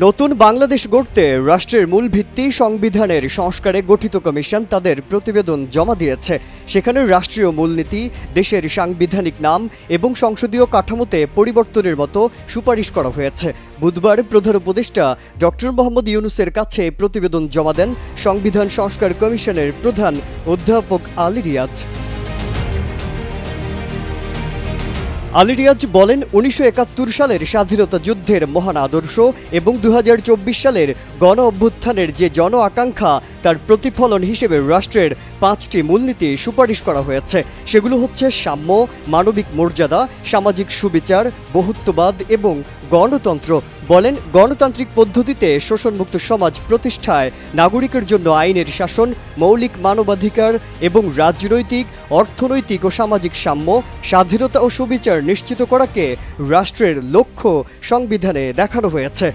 নতুন বাংলাদেশ গড়তে রাষ্ট্রের মূল ভিত্তি সংবিধানের সংস্কারে গঠিত কমিশন তাদের প্রতিবেদন জমা দিয়েছে। সেখানে রাষ্ট্রীয় মূলনীতি, দেশের সাংবিধানিক নাম এবং সংসদীয় কাঠামোতে পরিবর্তনের মতো সুপারিশ করা হয়েছে। বুধবার প্রধান উপদেষ্টা ডক্টর মোহাম্মদ ইউনূসের কাছে প্রতিবেদন জমা দেন সংবিধান সংস্কার কমিশনের প্রধান অধ্যাপক আলী রিয়াজ। আলী রিয়াজ বলেন, ১৯৭১ সালের স্বাধীনতা যুদ্ধের মহান আদর্শ এবং ২০২৪ সালের গণ অভ্যুত্থানের যে জন আকাঙ্ক্ষা তার প্রতিফলন হিসেবে রাষ্ট্রের ৫টি মূলনীতি সুপারিশ করা হয়েছে। সেগুলো হচ্ছে সাম্য, মানবিক মর্যাদা, সামাজিক সুবিচার, বহুত্ববাদ এবং গণতন্ত্র। বলেন, গণতান্ত্রিক পদ্ধতিতে শোষণমুক্ত সমাজ প্রতিষ্ঠায়, নাগরিকের জন্য আইনের শাসন, মৌলিক মানবাধিকার এবং রাজনৈতিক, অর্থনৈতিক ও সামাজিক সাম্য, স্বাধীনতা ও সুবিচার নিশ্চিত করাকে রাষ্ট্রের লক্ষ্য সংবিধানে দেখানো হয়েছে।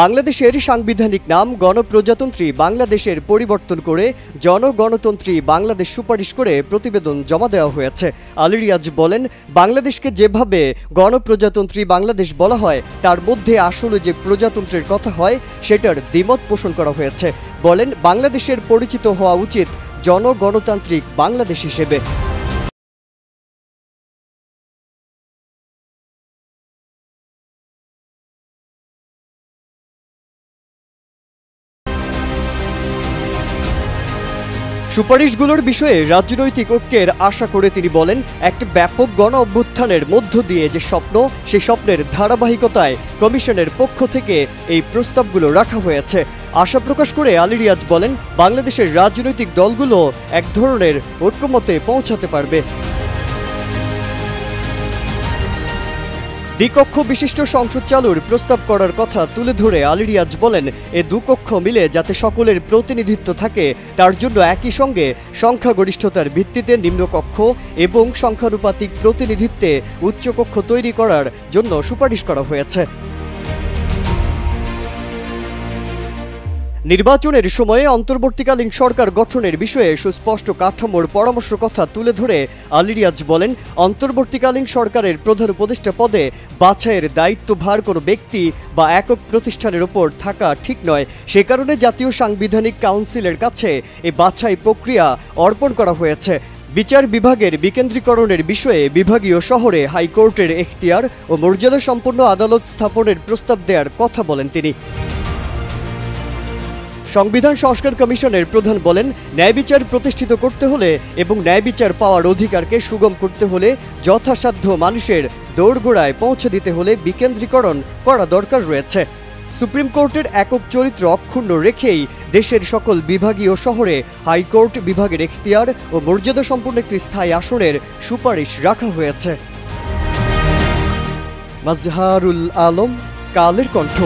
বাংলাদেশের সাংবিধানিক নাম গণপ্রজাতন্ত্রী বাংলাদেশের পরিবর্তন করে জনগণতন্ত্রী বাংলাদেশ সুপারিশ করে প্রতিবেদন জমা দেওয়া হয়েছে। আলী রিয়াজ বলেন, বাংলাদেশকে যেভাবে গণপ্রজাতন্ত্রী বাংলাদেশ বলা হয় তার মধ্যে আসলে যে প্রজাতন্ত্রের কথা হয় সেটার দ্বিমত পোষণ করা হয়েছে। বলেন, বাংলাদেশের পরিচিত হওয়া উচিত জনগণতান্ত্রিক বাংলাদেশ হিসেবে। সুপারিশগুলোর বিষয়ে রাজনৈতিক ঐক্যের আশা করে তিনি বলেন, একটা ব্যাপক গণ অভ্যুত্থানের মধ্য দিয়ে যে স্বপ্ন, সেই স্বপ্নের ধারাবাহিকতায় কমিশনের পক্ষ থেকে এই প্রস্তাবগুলো রাখা হয়েছে। আশা প্রকাশ করে আলী রিয়াজ বলেন, বাংলাদেশের রাজনৈতিক দলগুলো এক ধরনের ঐক্যমতে পৌঁছাতে পারবে। দ্বিকক্ষ বিশিষ্ট সংসদ চালুর প্রস্তাব করার কথা তুলে ধরে আলী রিয়াজ বলেন, এ দুকক্ষ মিলে যাতে সকলের প্রতিনিধিত্ব থাকে তার জন্য একই সঙ্গে সংখ্যাগরিষ্ঠতার ভিত্তিতে নিম্নকক্ষ এবং সংখ্যানুপাতিক প্রতিনিধিত্বে উচ্চকক্ষ তৈরি করার জন্য সুপারিশ করা হয়েছে। নির্বাচনের সময়ে অন্তর্বর্তীকালীন সরকার গঠনের বিষয়ে সুস্পষ্ট কাঠামোর পরামর্শ কথা তুলে ধরে আলী রিয়াজ বলেন, অন্তর্বর্তীকালীন সরকারের প্রধান উপদেষ্টা পদে বাছাইয়ের দায়িত্বভার কোনো ব্যক্তি বা একক প্রতিষ্ঠানের ওপর থাকা ঠিক নয়। সে কারণে জাতীয় সাংবিধানিক কাউন্সিলের কাছে এই বাছাই প্রক্রিয়া অর্পণ করা হয়েছে। বিচার বিভাগের বিকেন্দ্রীকরণের বিষয়ে বিভাগীয় শহরে হাইকোর্টের এখতিয়ার ও মর্যাদা সম্পন্ন আদালত স্থাপনের প্রস্তাব দেওয়ার কথা বলেন তিনি। সংবিধান সংস্কার কমিশনের প্রধান বলেন, ন্যায় বিচার প্রতিষ্ঠিত করতে হলে এবং ন্যায় বিচার পাওয়ার অধিকারকে সুগম করতে হলে যথাসাধ্য মানুষের দোরগোড়ায় পৌঁছে দিতে হলে বিকেন্দ্রীকরণ করা দরকার রয়েছে। সুপ্রিম কোর্টের একক চরিত্র অক্ষুণ্ণ রেখেই দেশের সকল বিভাগীয় শহরে হাইকোর্ট বিভাগের এখতিয়ার ও মর্যাদা সম্পন্ন একটি স্থায়ী আসনের সুপারিশ রাখা হয়েছে। মাজহারুল আলম, কালের কণ্ঠ।